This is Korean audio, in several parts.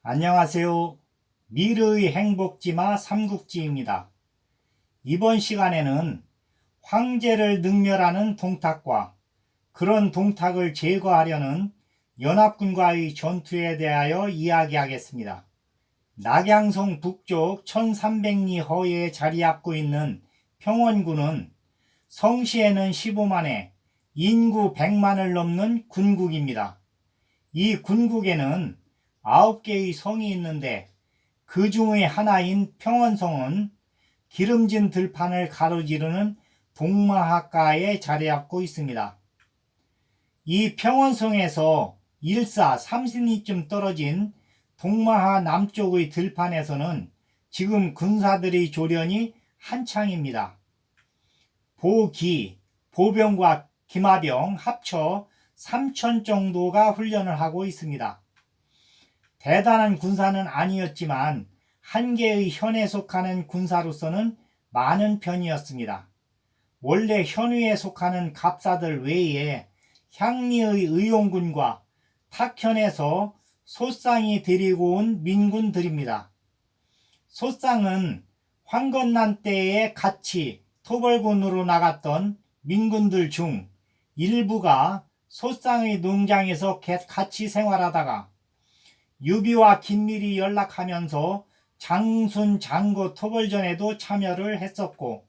안녕하세요. 미르의 행복지마 삼국지입니다. 이번 시간에는 황제를 능멸하는 동탁과 그런 동탁을 제거하려는 연합군과의 전투에 대하여 이야기하겠습니다. 낙양성 북쪽 1300리 허에 자리잡고 있는 평원군은 성시에는 15만에 인구 100만을 넘는 군국입니다. 이 군국에는 9개의 성이 있는데 그 중의 하나인 평원성은 기름진 들판을 가로지르는 동마하가에 자리잡고 있습니다. 이 평원성에서 일사 30리쯤 떨어진 동마하 남쪽의 들판에서는 지금 군사들의 조련이 한창입니다. 보기, 보병과 기마병 합쳐 3천 정도가 훈련을 하고 있습니다. 대단한 군사는 아니었지만 한 개의 현에 속하는 군사로서는 많은 편이었습니다. 원래 현위에 속하는 갑사들 외에 향리의 의용군과 탁현에서 소쌍이 데리고 온 민군들입니다. 소쌍은 황건난 때에 같이 토벌군으로 나갔던 민군들 중 일부가 소쌍의 농장에서 같이 생활하다가 유비와 긴밀히 연락하면서 장순 장고 토벌전에도 참여를 했었고,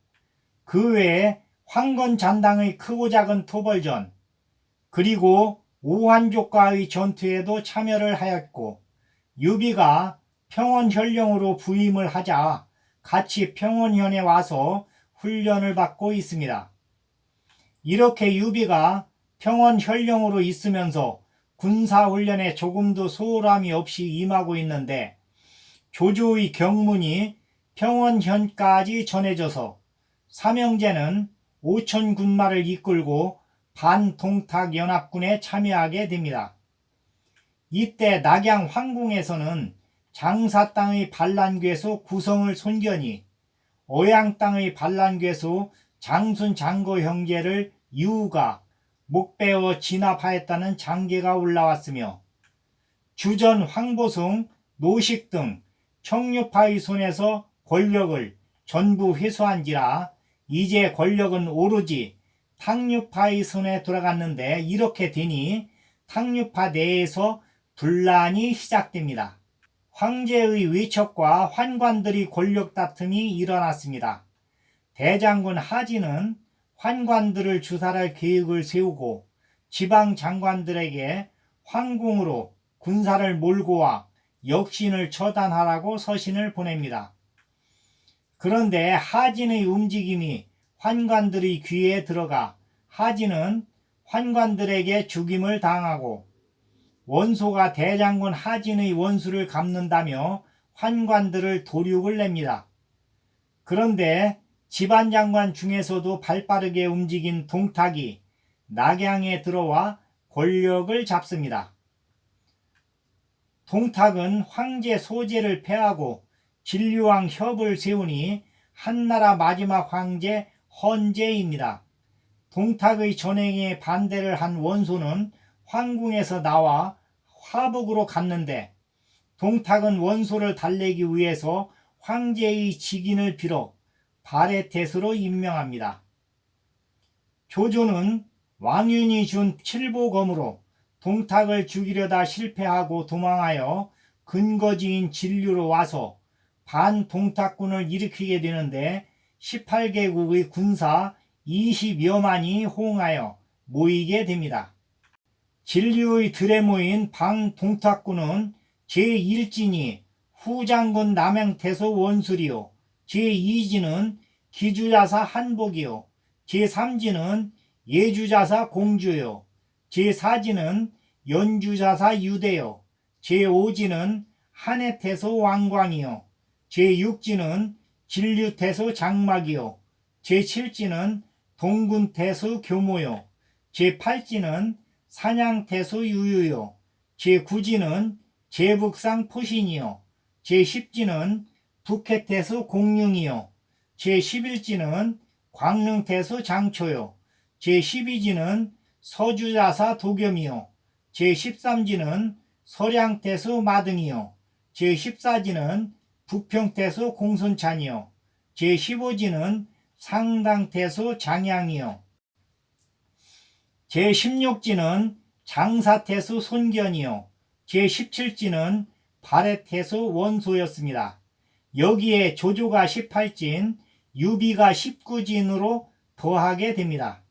그 외에 황건잔당의 크고 작은 토벌전, 그리고 오한족과의 전투에도 참여를 하였고, 유비가 평원현령으로 부임을 하자 같이 평원현에 와서 훈련을 받고 있습니다. 이렇게 유비가 평원현령으로 있으면서 군사훈련에 조금도 소홀함이 없이 임하고 있는데 조조의 경문이 평원현까지 전해져서 삼형제는 5천 군마를 이끌고 반동탁연합군에 참여하게 됩니다. 이때 낙양 황궁에서는 장사 땅의 반란괴소 구성을 손견이 어양 땅의 반란괴소 장순 장고 형제를 유우가 목베어 진압하였다는 장계가 올라왔으며 주전 황보숭, 노식 등 청류파의 손에서 권력을 전부 회수한지라 이제 권력은 오로지 탕류파의 손에 돌아갔는데, 이렇게 되니 탕류파 내에서 분란이 시작됩니다. 황제의 위척과 환관들의 권력 다툼이 일어났습니다. 대장군 하진은 환관들을 주살할 계획을 세우고 지방 장관들에게 황궁으로 군사를 몰고 와 역신을 처단하라고 서신을 보냅니다. 그런데 하진의 움직임이 환관들의 귀에 들어가 하진은 환관들에게 죽임을 당하고, 원소가 대장군 하진의 원수를 갚는다며 환관들을 도륙을 냅니다. 그런데 지반장관 중에서도 발빠르게 움직인 동탁이 낙양에 들어와 권력을 잡습니다. 동탁은 황제 소제를 패하고 진류왕 협을 세우니 한나라 마지막 황제 헌제입니다. 동탁의 전행에 반대를 한 원소는 황궁에서 나와 화북으로 갔는데 동탁은 원소를 달래기 위해서 황제의 직인을 빌어 바레테스로 임명합니다. 조조는 왕윤이 준 칠보검으로 동탁을 죽이려다 실패하고 도망하여 근거지인 진류로 와서 반동탁군을 일으키게 되는데 18개국의 군사 20여만이 호응하여 모이게 됩니다. 진류의 들에 모인 반동탁군은 제1진이 후장군 남양태소 원술이요, 제2진은 기주자사 한복이요, 제3진은 예주자사 공주요, 제4진은 연주자사 유대요, 제5진은 한해태소 왕광이요, 제6진은 진류태소 장막이요, 제7진은 동군태소 교모요, 제8진은 산양태소 유유요, 제9진은 제북상 포신이요, 제10진은 북해태소 공룡이요, 제11진은 광릉태소 장초요, 제12진은 서주자사 도겸이요, 제13진은 서량태소 마등이요, 제14지는 부평태수 공손찬이요. 제15지는 상당태수 장양이요. 제16지는 장사태수 손견이요. 제17지는 발해태수 원소였습니다. 여기에 조조가 18진, 유비가 19진으로 더하게 됩니다.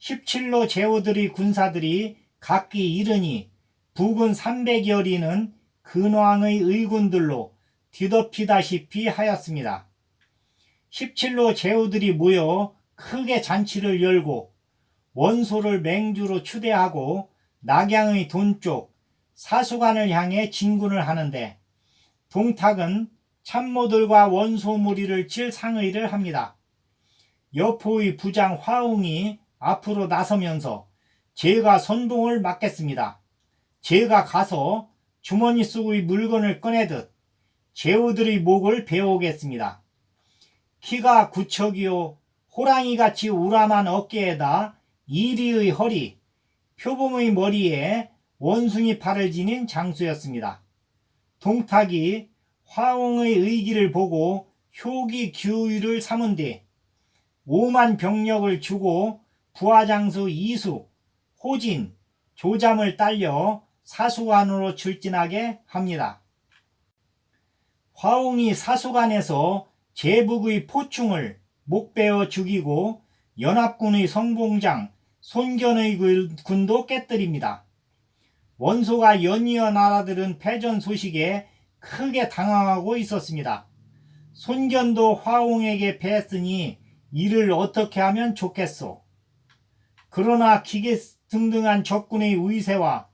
17로 제후들의 군사들이 각기 이르니 북은 300여리는 근왕의 의군들로 뒤덮이다시피 하였습니다. 17로 제후들이 모여 크게 잔치를 열고 원소를 맹주로 추대하고 낙양의 동쪽 사수관을 향해 진군을 하는데 동탁은 참모들과 원소 무리를 칠 상의를 합니다. 여포의 부장 화웅이 앞으로 나서면서 제가 선봉을 맡겠습니다. 제가 가서 주머니 속의 물건을 꺼내듯 제후들의 목을 베어오겠습니다. 키가 구척이요 호랑이같이 우람한 어깨에다 이리의 허리, 표범의 머리에 원숭이 팔을 지닌 장수였습니다. 동탁이 화웅의 의기를 보고 효기 규의를 삼은 뒤 5만 병력을 주고 부하장수 이수, 호진, 조잠을 딸려 사수관으로 출진하게 합니다. 화웅이 사수관에서 제북의 포충을 목베어 죽이고 연합군의 성봉장 손견의 군도 깨뜨립니다. 원소가 연이어 나라들은 패전 소식에 크게 당황하고 있었습니다. 손견도 화웅에게 패했으니 이를 어떻게 하면 좋겠소. 그러나 기계등등한 적군의 위세와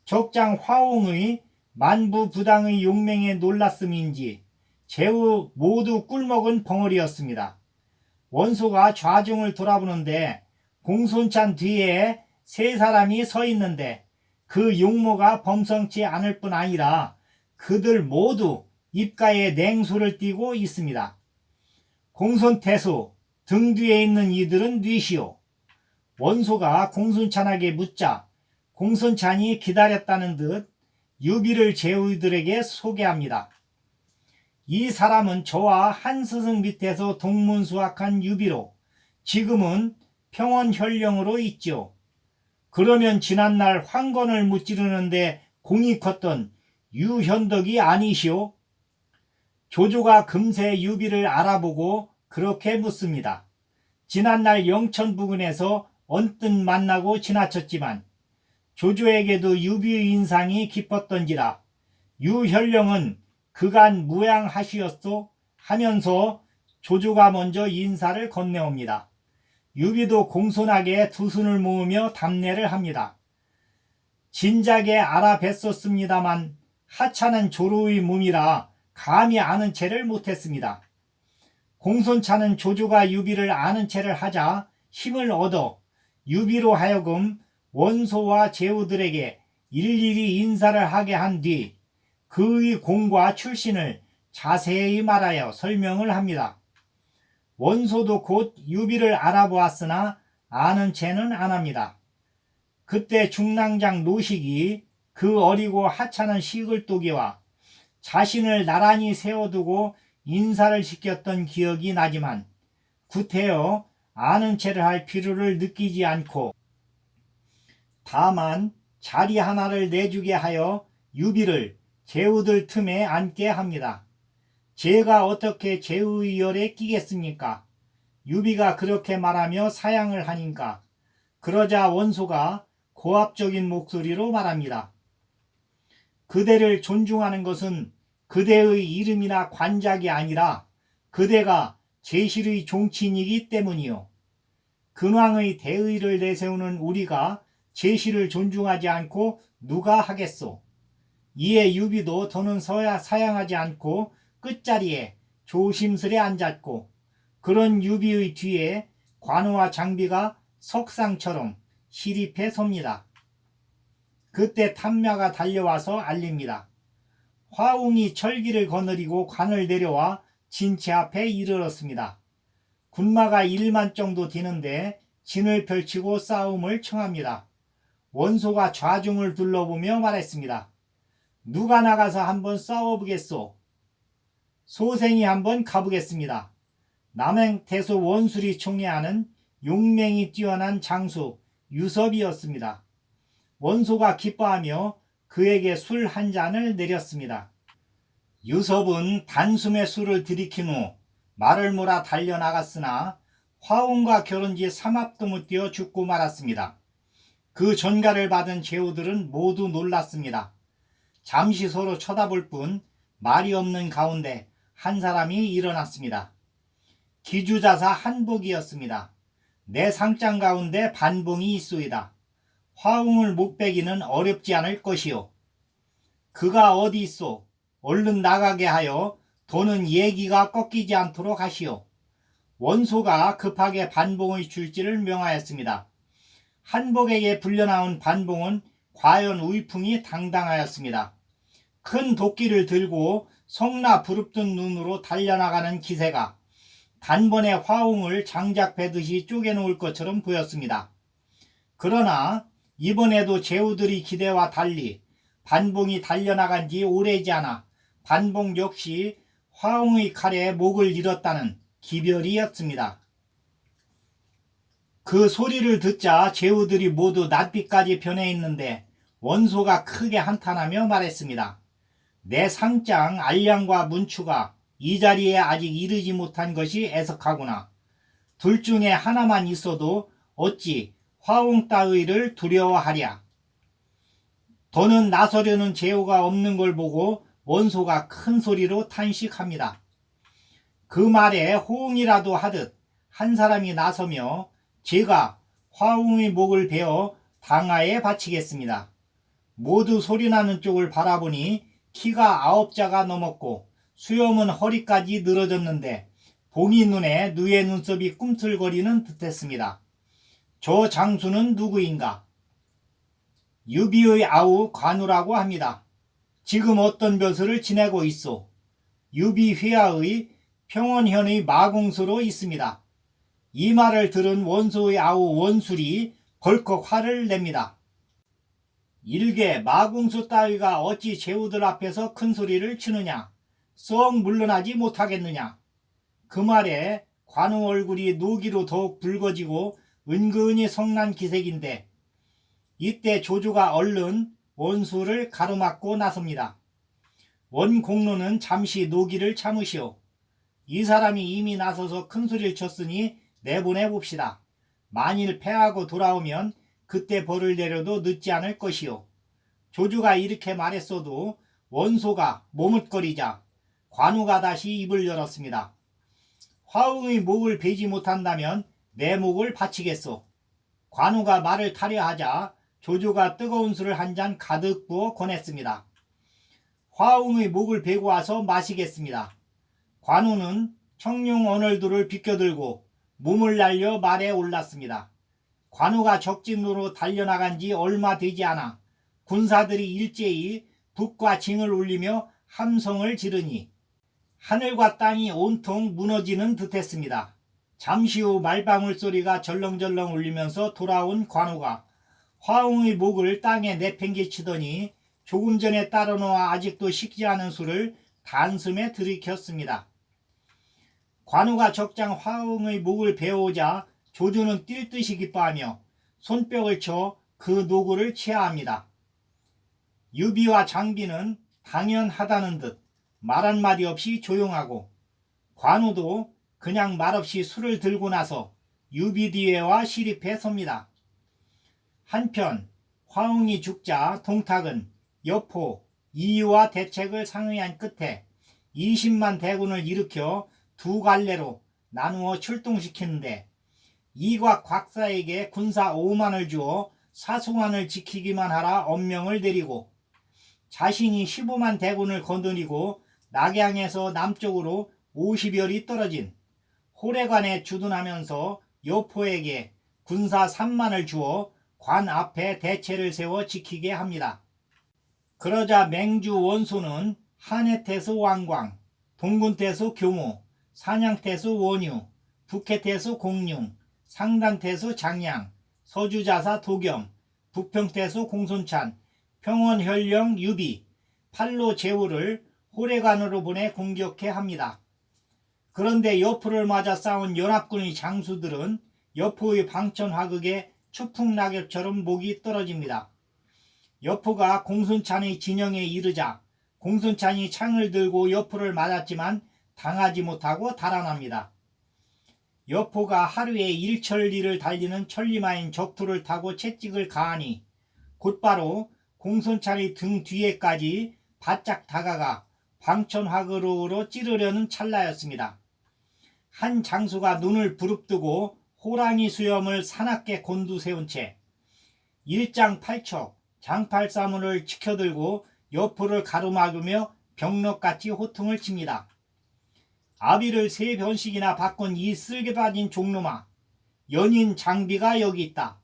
적장 화웅의 만부부당의 용맹에 놀랐음인지 제후 모두 꿀먹은 벙어리였습니다. 원소가 좌중을 돌아보는데 공손찬 뒤에 세 사람이 서 있는데 그 용모가 범성치 않을 뿐 아니라 그들 모두 입가에 냉소를 띠고 있습니다. 공손태수 등 뒤에 있는 이들은 뉘시오. 원소가 공손찬에게 묻자 공손찬이 기다렸다는 듯 유비를 제후들에게 소개합니다. 이 사람은 저와 한 스승 밑에서 동문수학한 유비로 지금은 평원현령으로 있지요. 그러면 지난날 황건을 무찌르는데 공이 컸던 유현덕이 아니시오? 조조가 금세 유비를 알아보고 그렇게 묻습니다. 지난날 영천 부근에서 언뜻 만나고 지나쳤지만 조조에게도 유비의 인상이 깊었던지라 유현령은 그간 무양하시었소 하면서 조조가 먼저 인사를 건네옵니다. 유비도 공손하게 두 손을 모으며 답례를 합니다. 진작에 알아뵀었습니다만 하찮은 조로의 몸이라 감히 아는 채를 못했습니다. 공손찬은 조조가 유비를 아는 채를 하자 힘을 얻어 유비로 하여금 원소와 제후들에게 일일이 인사를 하게 한 뒤 그의 공과 출신을 자세히 말하여 설명을 합니다. 원소도 곧 유비를 알아보았으나 아는 채는 안합니다. 그때 중랑장 노식이 그 어리고 하찮은 시글도기와 자신을 나란히 세워두고 인사를 시켰던 기억이 나지만 구태여 아는 채를 할 필요를 느끼지 않고 다만 자리 하나를 내주게 하여 유비를 제후들 틈에 앉게 합니다. 제가 어떻게 제후의 열에 끼겠습니까? 유비가 그렇게 말하며 사양을 하니까 그러자 원소가 고압적인 목소리로 말합니다. 그대를 존중하는 것은 그대의 이름이나 관작이 아니라 그대가 제실의 종친이기 때문이요. 근왕의 대의를 내세우는 우리가 제실을 존중하지 않고 누가 하겠소. 이에 유비도 더는 사양하지 않고 끝자리에 조심스레 앉았고 그런 유비의 뒤에 관우와 장비가 석상처럼 시립해 섭니다. 그때 탐마가 달려와서 알립니다. 화웅이 철기를 거느리고 관을 내려와 진체 앞에 이르렀습니다. 군마가 1만 정도 되는데 진을 펼치고 싸움을 청합니다. 원소가 좌중을 둘러보며 말했습니다. 누가 나가서 한번 싸워보겠소. 소생이 한번 가보겠습니다. 남행태소 원술이 총애하는 용맹이 뛰어난 장수 유섭이었습니다. 원소가 기뻐하며 그에게 술 한 잔을 내렸습니다. 유섭은 단숨에 술을 들이킨 후 말을 몰아 달려나갔으나 화웅과 결혼지 삼합도 못 뛰어 죽고 말았습니다. 그 전가를 받은 제후들은 모두 놀랐습니다. 잠시 서로 쳐다볼 뿐 말이 없는 가운데 한 사람이 일어났습니다. 기주자사 한복이었습니다. 내 상장 가운데 반봉이 있소이다. 화웅을 못 빼기는 어렵지 않을 것이요. 그가 어디 있소? 얼른 나가게 하여 도는 얘기가 꺾이지 않도록 하시오. 원소가 급하게 반봉의 줄지를 명하였습니다. 한복에게 불려나온 반봉은 과연 우이풍이 당당하였습니다. 큰 도끼를 들고 성나 부릅뜬 눈으로 달려나가는 기세가 단번에 화웅을 장작 베듯이 쪼개놓을 것처럼 보였습니다. 그러나 이번에도 제후들이 기대와 달리 반봉이 달려나간 지 오래지 않아 반봉 역시 화웅의 칼에 목을 잃었다는 기별이었습니다. 그 소리를 듣자 제후들이 모두 낯빛까지 변해 있는데 원소가 크게 한탄하며 말했습니다. 내 상장 알량과 문추가 이 자리에 아직 이르지 못한 것이 애석하구나. 둘 중에 하나만 있어도 어찌 화웅 따위를 두려워하랴. 더는 나서려는 제후가 없는 걸 보고 원소가 큰 소리로 탄식합니다. 그 말에 호응이라도 하듯 한 사람이 나서며 제가 화웅의 목을 베어 당하에 바치겠습니다. 모두 소리나는 쪽을 바라보니 키가 9자가 넘었고 수염은 허리까지 늘어졌는데 봉이 눈에 누의 눈썹이 꿈틀거리는 듯했습니다. 저 장수는 누구인가? 유비의 아우 관우라고 합니다. 지금 어떤 벼슬을 지내고 있소? 유비 휘하의 평원현의 마공수로 있습니다. 이 말을 들은 원소의 아우 원술이 벌컥 화를 냅니다. 일개 마공수 따위가 어찌 제후들 앞에서 큰 소리를 치느냐? 썩 물러나지 못하겠느냐? 그 말에 관우 얼굴이 노기로 더욱 붉어지고 은근히 성난 기색인데 이때 조조가 얼른 원수를 가로막고 나섭니다. 원공로는 잠시 노기를 참으시오. 이 사람이 이미 나서서 큰 소리를 쳤으니 내보내봅시다. 만일 패하고 돌아오면 그때 벌을 내려도 늦지 않을 것이오. 조조가 이렇게 말했어도 원소가 머뭇거리자 관우가 다시 입을 열었습니다. 화웅의 목을 베지 못한다면 내 목을 바치겠소. 관우가 말을 타려 하자 조조가 뜨거운 술을 한 잔 가득 부어 권했습니다. 화웅의 목을 베고 와서 마시겠습니다. 관우는 청룡 언얼도를 비껴들고 몸을 날려 말에 올랐습니다. 관우가 적진으로 달려나간 지 얼마 되지 않아 군사들이 일제히 북과 징을 울리며 함성을 지르니 하늘과 땅이 온통 무너지는 듯했습니다. 잠시 후 말방울 소리가 절렁절렁 울리면서 돌아온 관우가 화웅의 목을 땅에 내팽개치더니 조금 전에 따라놓아 아직도 식지 않은 술을 단숨에 들이켰습니다. 관우가 적장 화웅의 목을 베어오자 조조는 뛸 듯이 기뻐하며 손뼉을 쳐 그 노고를 취하합니다. 유비와 장비는 당연하다는 듯 말 한마디 없이 조용하고 관우도 그냥 말없이 술을 들고 나서 유비 뒤에와 시립해 섭니다. 한편 화웅이 죽자 동탁은 여포 이유와 대책을 상의한 끝에 20만 대군을 일으켜 두 갈래로 나누어 출동시키는데 이곽 곽사에게 군사 5만을 주어 사승환을 지키기만 하라 엄명을 내리고 자신이 15만 대군을 거느리고 낙양에서 남쪽으로 50여리 떨어진 호래관에 주둔하면서 여포에게 군사 3만을 주어 관 앞에 대체를 세워 지키게 합니다. 그러자 맹주 원소는 한해태수 왕광, 동군태수 교모, 산양태수 원유, 북해태수 공룡, 상단태수 장양, 서주자사 도겸, 북평태수 공손찬, 평원현령 유비, 팔로 제후를 호래관으로 보내 공격해 합니다. 그런데 여포를 맞아 싸운 연합군의 장수들은 여포의 방천화극에 추풍낙엽처럼 목이 떨어집니다. 여포가 공순찬의 진영에 이르자 공순찬이 창을 들고 여포를 맞았지만 당하지 못하고 달아납니다. 여포가 하루에 1천리를 달리는 천리마인 적투를 타고 채찍을 가하니 곧바로 공순찬의 등 뒤에까지 바짝 다가가 방천화극으로 찌르려는 찰나였습니다. 한 장수가 눈을 부릅뜨고 호랑이 수염을 사납게 곤두세운 채 일장팔척 장팔사문을 치켜들고 여포를 가로막으며 병력같이 호통을 칩니다. 아비를 3번씩이나 바꾼 이 쓸개 빠진 종놈아, 연인 장비가 여기 있다.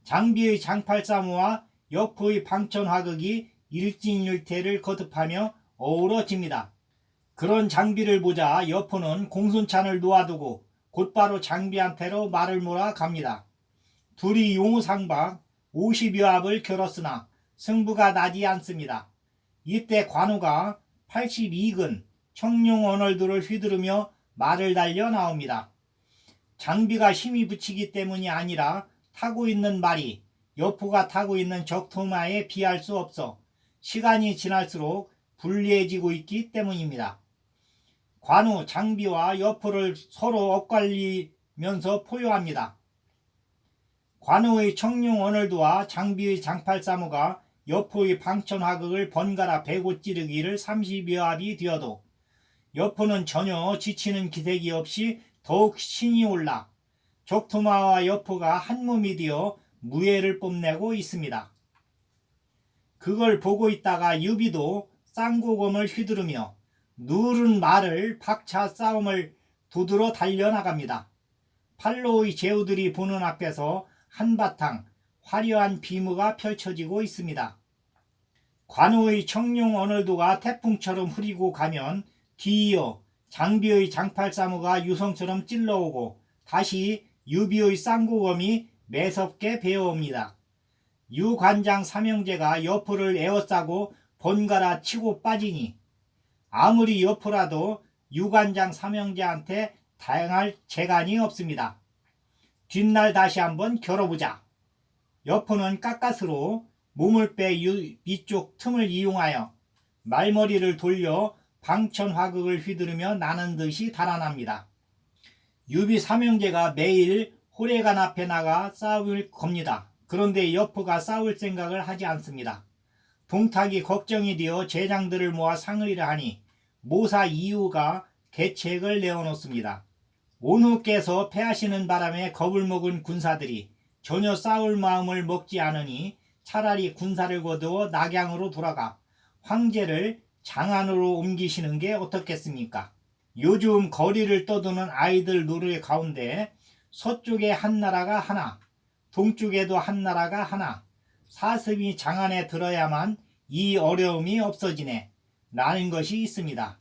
장비의 장팔사무와 여포의 방천화극이 일진일퇴를 거듭하며 어우러집니다. 그런 장비를 보자 여포는 공순찬을 놓아두고 곧바로 장비한테로 말을 몰아 갑니다. 둘이 용우상박 50여 합을 겨뤘으나 승부가 나지 않습니다. 이때 관우가 82근 청룡 언얼도를 휘두르며 말을 달려 나옵니다. 장비가 힘이 붙이기 때문이 아니라 타고 있는 말이 여포가 타고 있는 적토마에 비할 수 없어 시간이 지날수록 불리해지고 있기 때문입니다. 관우, 장비와 여포를 서로 엇갈리면서 포효합니다. 관우의 청룡 언얼도와 장비의 장팔사무가 여포의 방천화극을 번갈아 베고 찌르기를 30여 합이 되어도 여포는 전혀 지치는 기색이 없이 더욱 신이 올라 적토마와 여포가 한몸이 되어 무예를 뽐내고 있습니다. 그걸 보고 있다가 유비도 쌍고검을 휘두르며 누른 말을 박차 싸움을 두드러 달려나갑니다. 팔로의 제후들이 보는 앞에서 한바탕 화려한 비무가 펼쳐지고 있습니다. 관우의 청룡 언얼도가 태풍처럼 흐리고 가면 뒤이어 장비의 장팔사무가 유성처럼 찔러오고 다시 유비의 쌍고검이 매섭게 베어옵니다. 유관장 삼형제가 여포를 에워싸고 번갈아 치고 빠지니 아무리 여포라도 유관장 삼형제한테 당할 재간이 없습니다. 뒷날 다시 한번 겨뤄보자. 여포는 깎아스로 몸을 빼 위쪽 틈을 이용하여 말머리를 돌려 방천화극을 휘두르며 나는 듯이 달아납니다. 유비 삼형제가 매일 호래관 앞에 나가 싸울 겁니다. 그런데 여포가 싸울 생각을 하지 않습니다. 동탁이 걱정이 되어 제장들을 모아 상의를 하니 모사 이유가 계책을 내어놓습니다. 온후께서 패하시는 바람에 겁을 먹은 군사들이 전혀 싸울 마음을 먹지 않으니 차라리 군사를 거두어 낙양으로 돌아가 황제를 장안으로 옮기시는 게 어떻겠습니까? 요즘 거리를 떠도는 아이들 노래 가운데 서쪽에 한 나라가 하나, 동쪽에도 한 나라가 하나, 사슴이 장안에 들어야만 이 어려움이 없어지네 라는 것이 있습니다.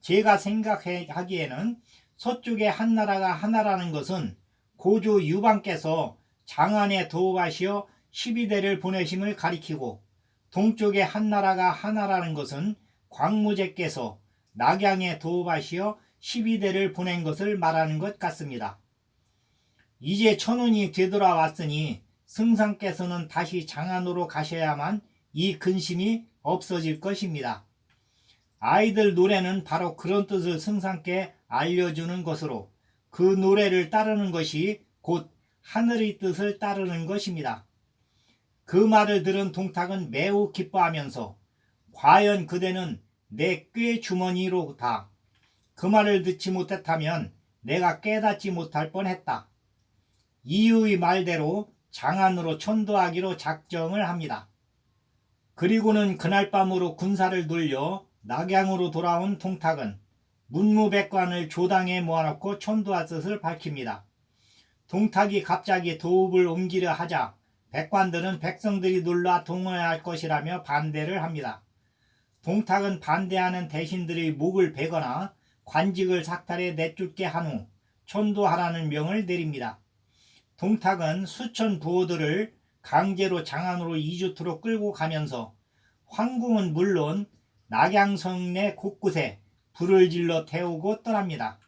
제가 생각하기에는 서쪽에 한 나라가 하나라는 것은 고조 유방께서 장안에 도읍하시어 12대를 보내심을 가리키고, 동쪽에 한 나라가 하나라는 것은 광무제께서 낙양에 도읍하시어 12대를 보낸 것을 말하는 것 같습니다. 이제 천운이 되돌아왔으니 승상께서는 다시 장안으로 가셔야만 이 근심이 없어질 것입니다. 아이들 노래는 바로 그런 뜻을 승상께 알려주는 것으로 그 노래를 따르는 것이 곧 하늘의 뜻을 따르는 것입니다. 그 말을 들은 동탁은 매우 기뻐하면서 과연 그대는 내 꾀 주머니로다. 그 말을 듣지 못했다면 내가 깨닫지 못할 뻔했다. 이유의 말대로 장안으로 천도하기로 작정을 합니다. 그리고는 그날 밤으로 군사를 돌려 낙양으로 돌아온 동탁은 문무백관을 조당에 모아놓고 천도할 뜻을 밝힙니다. 동탁이 갑자기 도읍을 옮기려 하자 백관들은 백성들이 놀라 동원할 것이라며 반대를 합니다. 동탁은 반대하는 대신들의 목을 베거나 관직을 삭탈해 내쫓게 한 후 천도하라는 명을 내립니다. 동탁은 수천 부호들을 강제로 장안으로 2주토록 끌고 가면서 황궁은 물론 낙양성 내 곳곳에 불을 질러 태우고 떠납니다.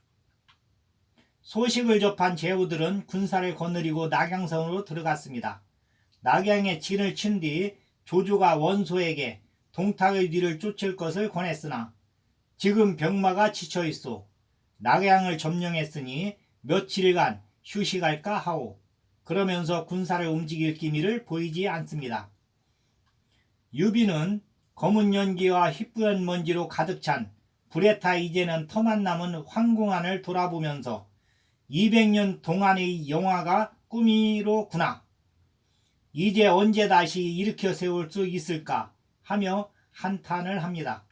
소식을 접한 제후들은 군사를 거느리고 낙양성으로 들어갔습니다. 낙양에 진을 친 뒤 조조가 원소에게 동탁의 뒤를 쫓을 것을 권했으나 지금 병마가 지쳐 있어 낙양을 점령했으니 며칠간 휴식할까 하오. 그러면서 군사를 움직일 기미를 보이지 않습니다. 유비는 검은 연기와 희뿌연 먼지로 가득 찬 불에 타 이제는 터만 남은 황궁안을 돌아보면서 200년 동안의 영화가 꿈이로구나. 이제 언제 다시 일으켜 세울 수 있을까 하며 한탄을 합니다.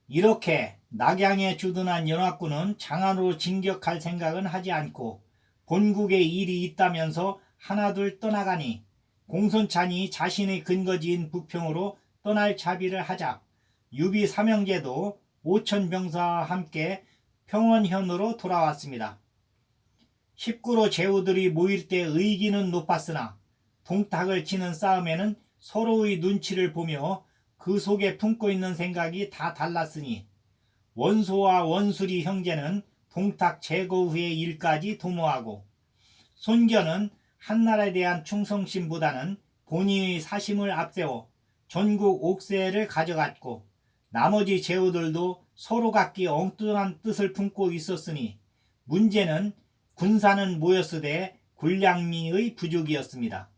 이렇게 낙양에 주둔한 연합군은 장안으로 진격할 생각은 하지 않고 본국에 일이 있다면서 하나둘 떠나가니 공손찬이 자신의 근거지인 북평으로 떠날 자비를 하자 유비 삼형제도 5,000병사와 함께 평원현으로 돌아왔습니다. 십구로 제후들이 모일 때 의기는 높았으나 동탁을 치는 싸움에는 서로의 눈치를 보며 그 속에 품고 있는 생각이 다 달랐으니 원소와 원술이 형제는 동탁 제거 후의 일까지 도모하고 손견은 한나라에 대한 충성심보다는 본인의 사심을 앞세워 전국 옥세를 가져갔고 나머지 제후들도 서로 각기 엉뚱한 뜻을 품고 있었으니 문제는 군사는 모였으되 군량미의 부족이었습니다.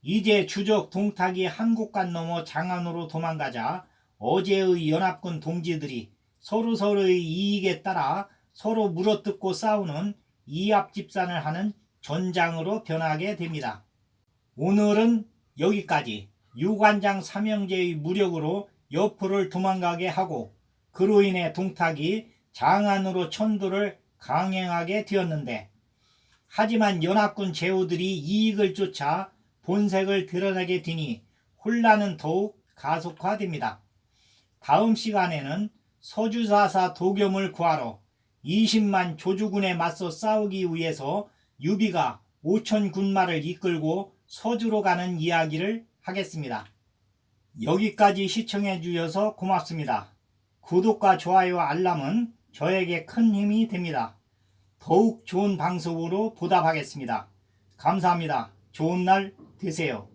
이제 주적 동탁이 한국간 넘어 장안으로 도망가자 어제의 연합군 동지들이 서로서로의 이익에 따라 서로 물어뜯고 싸우는 이합집산을 하는 전장으로 변하게 됩니다. 오늘은 여기까지. 유관장 삼형제의 무력으로 여포를 도망가게 하고 그로 인해 동탁이 장안으로 천도를 강행하게 되었는데 하지만 연합군 제후들이 이익을 쫓아 본색을 드러내게 되니 혼란은 더욱 가속화됩니다. 다음 시간에는 서주사사 도겸을 구하러 20만 조주군에 맞서 싸우기 위해서 유비가 5천 군마를 이끌고 서주로 가는 이야기를 하겠습니다. 여기까지 시청해 주셔서 고맙습니다. 구독과 좋아요 알람은 저에게 큰 힘이 됩니다. 더욱 좋은 방송으로 보답하겠습니다. 감사합니다. 좋은 날 되세요.